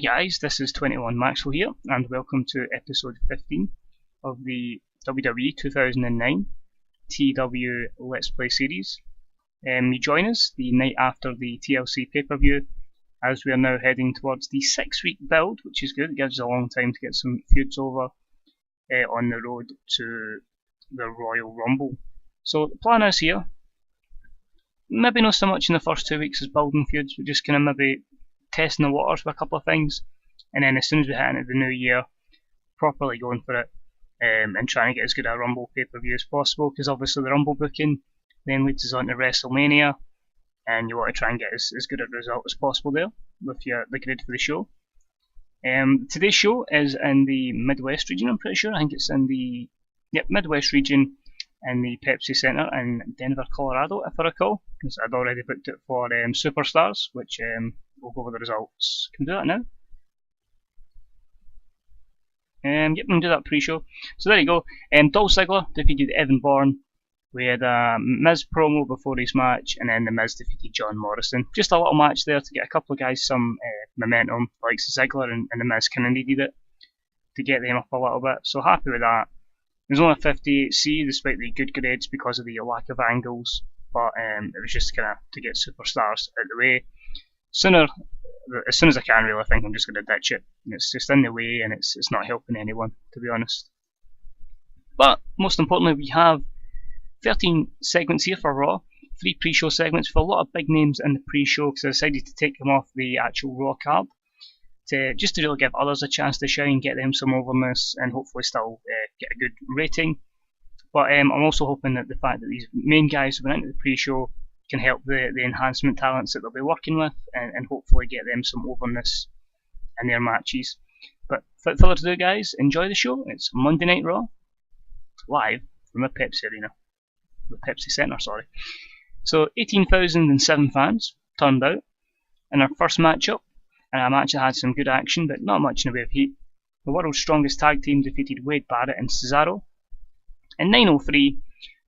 guys, this is 21 Maxwell here, and welcome to episode 15 of the WWE 2009 TEW Let's Play series. You join us the night after the TLC pay-per-view, as we are now heading towards the 6-week build, which is good. It gives us a long time to get some feuds over on the road to the Royal Rumble. So the plan is here, maybe not so much in the first 2 weeks as building feuds, but just kind of maybe testing the waters with a couple of things, and then as soon as we hit into the new year, properly going for it and trying to get as good a Rumble pay-per-view as possible, because obviously the Rumble booking then leads us on to WrestleMania, and you want to try and get as good a result as possible there with the grid for the show. Today's show is in the Midwest region, I'm pretty sure. I think it's in the Midwest region in the Pepsi Center in Denver, Colorado, if I recall, because I'd already booked it for Superstars, which we'll go over the results. Can we do that now? Yep, we can do that pre-show. So there you go. Dolph Ziggler defeated Evan Bourne. We had a Miz promo before his match, and then the Miz defeated John Morrison. Just a little match there to get a couple of guys some momentum, like Ziggler and the Miz kind of needed it to get them up a little bit. So happy with that. There's only a 58C despite the good grades because of the lack of angles, but it was just kind of to get Superstars out of the way. As soon as I can, really, I think I'm just going to ditch it. It's just in the way, and it's not helping anyone, to be honest. But most importantly, we have 13 segments here for Raw, 3 pre-show segments for a lot of big names in the pre-show, because I decided to take them off the actual Raw card just to really give others a chance to shine, get them some overness, and hopefully still get a good rating. But I'm also hoping that the fact that these main guys who went into the pre-show can help the enhancement talents that they'll be working with, and hopefully get them some overness in their matches. But without further ado, guys, enjoy the show. It's Monday Night Raw, live from the Pepsi Arena. The Pepsi Center, sorry. So 18,007 fans turned out in our first matchup, and a match that had some good action but not much in the way of heat. The world's strongest tag team defeated Wade Barrett and Cesaro. In 9:03,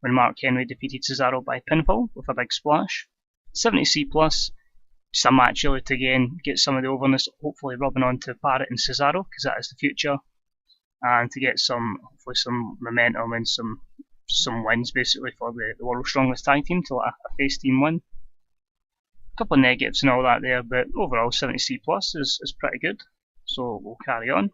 when Mark Henry defeated Cesaro by pinfall with a big splash. 70C+, just a match really to again get some of the overness, hopefully rubbing on to Barrett and Cesaro, because that is the future, and to get hopefully some momentum and some wins basically for the world's strongest tag team to let a face team win. A couple of negatives and all that there, but overall 70C+ is pretty good, so we'll carry on.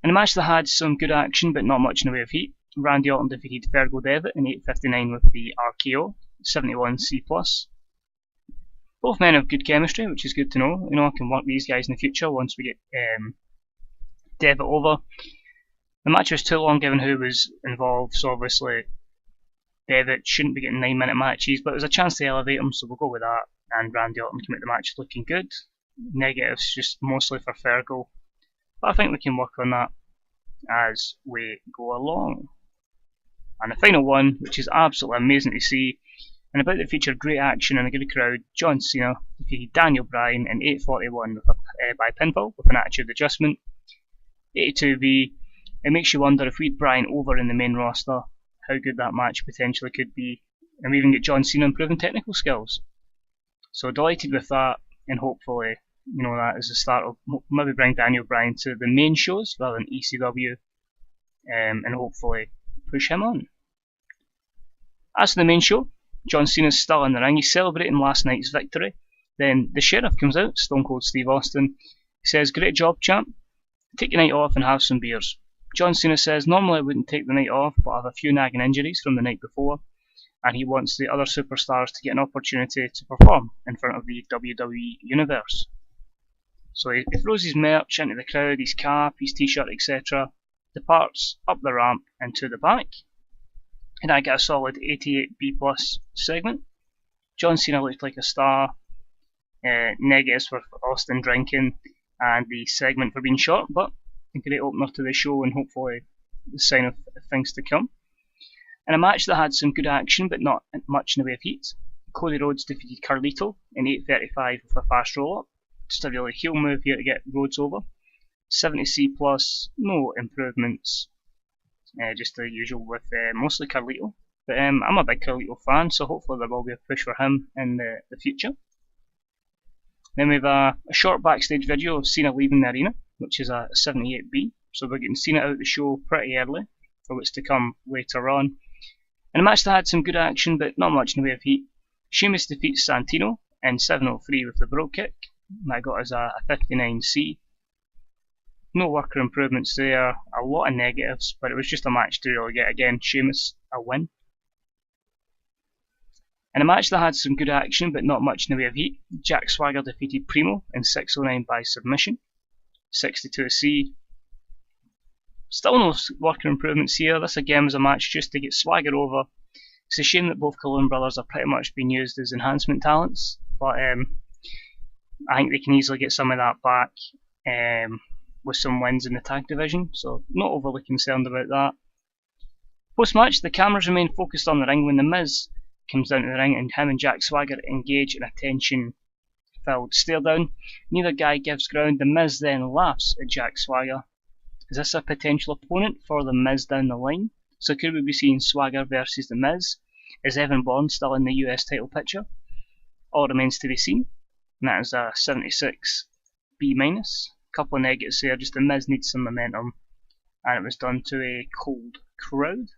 In a match that had some good action but not much in the way of heat, Randy Orton defeated Fergal Devitt in 8:59 with the RKO, 71C+. Both men have good chemistry, which is good to know. You know, I can work these guys in the future once we get Devitt over. The match was too long given who was involved, so obviously Devitt shouldn't be getting 9-minute matches, but there's a chance to elevate him, so we'll go with that. And Randy Orton can make the match looking good. Negatives just mostly for Fergal, but I think we can work on that as we go along. And the final one, which is absolutely amazing to see, and about to feature great action and a good crowd, John Cena defeated Daniel Bryan in 8:41 by pinfall with an attitude adjustment. 82B, it makes you wonder if we'd Bryan over in the main roster, how good that match potentially could be, and we even get John Cena improving technical skills. So delighted with that, and hopefully, you know, that is the start of maybe bring Daniel Bryan to the main shows rather than ECW, and hopefully push him on. As for the main show, John Cena's still in the ring. He's celebrating last night's victory. Then the Sheriff comes out, Stone Cold Steve Austin. He says, "Great job, champ. Take your night off and have some beers." John Cena says, "Normally I wouldn't take the night off, but I have a few nagging injuries from the night before," and he wants the other superstars to get an opportunity to perform in front of the WWE Universe. So he throws his merch into the crowd, his cap, his t-shirt, etc., departs up the ramp and to the back. And I get a solid 88B+ segment. John Cena looked like a star. Negatives for Austin drinking and the segment for being short, but a great opener to the show and hopefully the sign of things to come. In a match that had some good action but not much in the way of heat, Cody Rhodes defeated Carlito in 8:35 with a fast roll-up. Just a really heel move here to get Rhodes over. 70C+, no improvements, just the usual with mostly Carlito. But I'm a big Carlito fan, so hopefully there will be a push for him in the future. Then we have a short backstage video of Cena leaving the arena, which is a 78B. So we're getting Cena out the show pretty early, for what's to come later on. And a match that had some good action, but not much in the way of heat. Sheamus defeats Santino in 7:03 with the Brogue Kick. That got us a 59C. No worker improvements there, a lot of negatives, but it was just a match to really get, again, Sheamus a win. In a match that had some good action but not much in the way of heat, Jack Swagger defeated Primo in 6:09 by submission, 62C. Still no worker improvements here. This again was a match just to get Swagger over. It's a shame that both Colon brothers are pretty much being used as enhancement talents, but I think they can easily get some of that back with some wins in the tag division, so not overly concerned about that. Post match, the cameras remain focused on the ring when The Miz comes down to the ring and him and Jack Swagger engage in a tension filled stare down. Neither guy gives ground. The Miz then laughs at Jack Swagger. Is this a potential opponent for The Miz down the line? So could we be seeing Swagger versus The Miz? Is Evan Bourne still in the US title picture? All remains to be seen. And that is a 76 B-. Couple of negatives there, just The Miz needs some momentum, and it was done to a cold crowd.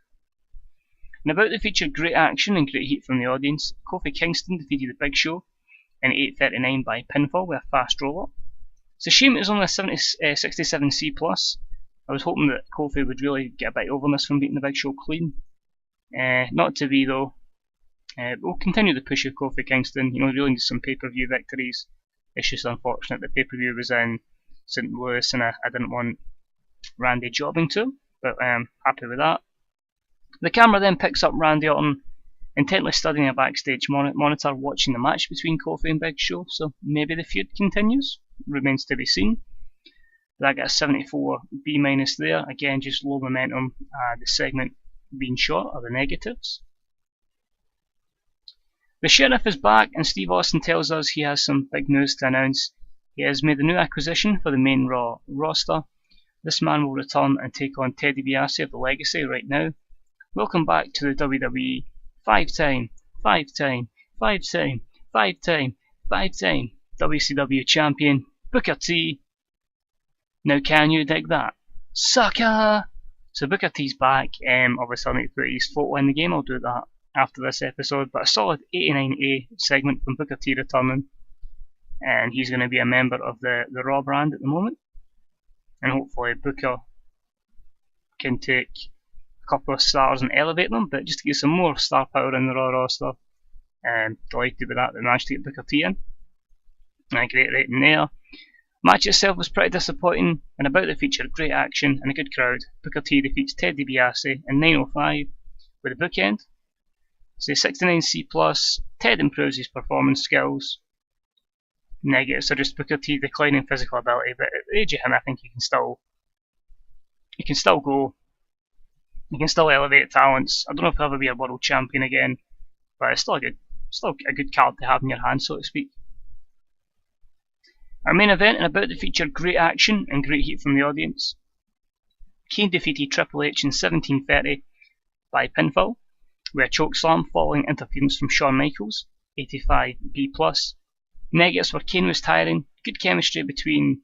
And about the feature, great action and great heat from the audience. Kofi Kingston defeated the Big Show in 8:39 by pinfall with a fast roll-up. It's a shame it was only a 67C+. I was hoping that Kofi would really get a bit over this from beating the Big Show clean. Not to be though. We'll continue the push of Kofi Kingston. You know, he really needs some pay-per-view victories. It's just unfortunate the pay-per-view was in St. Louis and I didn't want Randy jobbing to him, but I'm happy with that. The camera then picks up Randy Orton intently studying a backstage monitor watching the match between Kofi and Big Show, so maybe the feud continues. Remains to be seen. That got a 74 B- there, again just low momentum, the segment being short are the negatives. The Sheriff is back and Steve Austin tells us he has some big news to announce. He has made a new acquisition for the main Raw roster. This man will return and take on Ted DiBiase of the Legacy right now. Welcome back to the WWE five-time WCW champion, Booker T. Now can you dig that? Sucker! So Booker T's back, obviously I'll need to put his photo in the game, I'll do that after this episode, but a solid 89A segment from Booker T returning. And he's going to be a member of the Raw brand at the moment. And hopefully Booker can take a couple of stars and elevate them, but just to get some more star power in the Raw roster. Delighted with that, they managed to get Booker T in. And a great rating there. Match itself was pretty disappointing, and about the feature, great action and a good crowd. Booker T defeats Ted DiBiase in 9:05 with a bookend. So 69C+, Ted improves his performance skills. Negatives are just Booker T declining physical ability, but at the age of him I think he can still go. He can still elevate talents. I don't know if he'll ever be a world champion again, but it's still a good card to have in your hand, so to speak. Our main event and about to feature great action and great heat from the audience. Kane defeated Triple H in 17:30 by pinfall, with a chokeslam following interference from Shawn Michaels, 85B+. Negatives were Kane was tiring, good chemistry between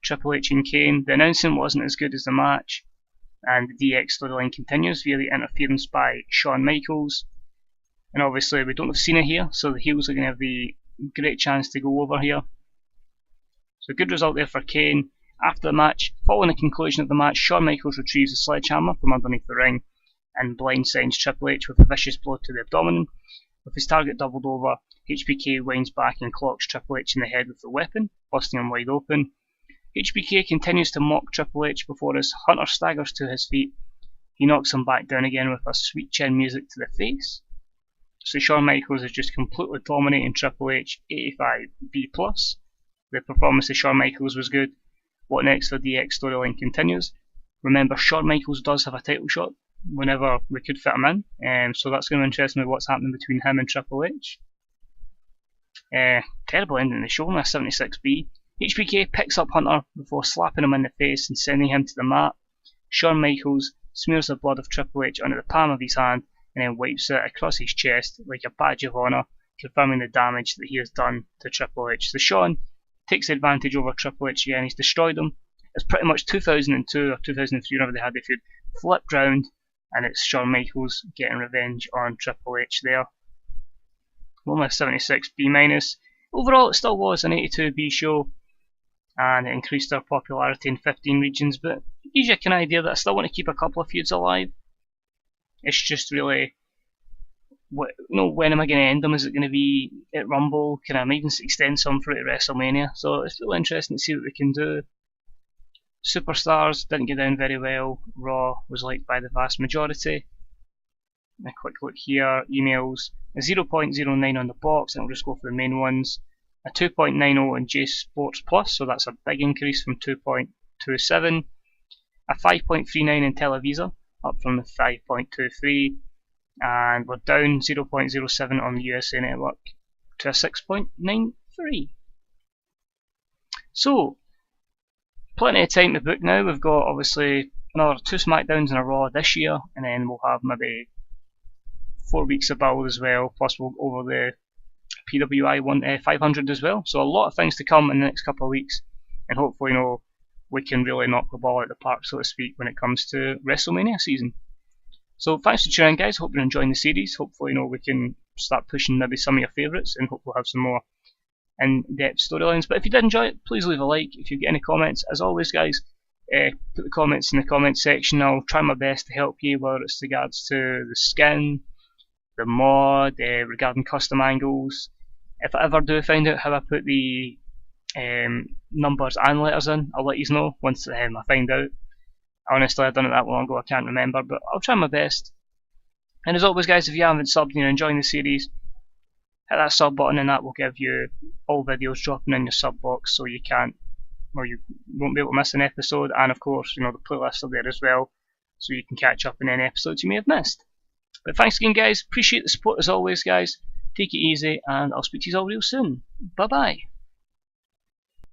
Triple H and Kane, the announcing wasn't as good as the match, and the DX storyline continues via the interference by Shawn Michaels. And obviously we don't have Cena here, so the heels are going to have the great chance to go over here. So good result there for Kane. After the match, following the conclusion of the match, Shawn Michaels retrieves a sledgehammer from underneath the ring and blindsides Triple H with a vicious blow to the abdomen. With his target doubled over, HBK winds back and clocks Triple H in the head with the weapon, busting him wide open. HBK continues to mock Triple H before as Hunter staggers to his feet. He knocks him back down again with a sweet chin music to the face. So Shawn Michaels is just completely dominating Triple H, 85B+. The performance of Shawn Michaels was good. What next for DX storyline continues. Remember, Shawn Michaels does have a title shot whenever we could fit him in, so that's going to interest me what's happening between him and Triple H. Terrible ending of the show, a 76B. HBK picks up Hunter before slapping him in the face and sending him to the mat. Shawn Michaels smears the blood of Triple H onto the palm of his hand and then wipes it across his chest like a badge of honour, confirming the damage that he has done to Triple H. So Shawn takes advantage over Triple H again, he's destroyed him. It's pretty much 2002 or 2003, whenever they had the feud, flipped round, and it's Shawn Michaels getting revenge on Triple H there. 176 B-. Overall, it still was an 82B show, and it increased their popularity in 15 regions, but it gives you an idea that I still want to keep a couple of feuds alive. It's just really, when am I going to end them? Is it going to be at Rumble? Can I even extend some through to WrestleMania? So it's really interesting to see what we can do. Superstars didn't get down very well. Raw was liked by the vast majority. A quick look here, emails, a 0.09 on the box, and we'll just go for the main ones. A 2.90 on J Sports Plus, so that's a big increase from 2.27. A 5.39 in Televisa, up from the 5.23. And we're down 0.07 on the USA Network to a 6.93. So, plenty of time to book now. We've got obviously another 2 SmackDowns in a Raw this year, and then we'll have maybe 4 weeks of build as well, plus we'll go over the PWI 500 as well. So a lot of things to come in the next couple of weeks, and hopefully we can really knock the ball out of the park, so to speak, when it comes to WrestleMania season. So thanks for tuning in, guys. Hope you're enjoying the series. Hopefully we can start pushing maybe some of your favourites, and hopefully we'll have some more in-depth storylines. But if you did enjoy it, please leave a like. If you get any comments, as always, guys, put the comments in the comment section. I'll try my best to help you, whether it's regards to the skin, the mod, regarding custom angles. If I ever do find out how I put the numbers and letters in, I'll let you know once I find out. Honestly, I've done it that long ago, I can't remember, but I'll try my best. And as always, guys, if you haven't subbed and you're enjoying the series, hit that sub button, and that will give you all videos dropping in your sub box, so you won't be able to miss an episode. And of course, the playlists are there as well, so you can catch up on any episodes you may have missed. But thanks again, guys. Appreciate the support as always, guys. Take it easy, and I'll speak to you all real soon. Bye bye.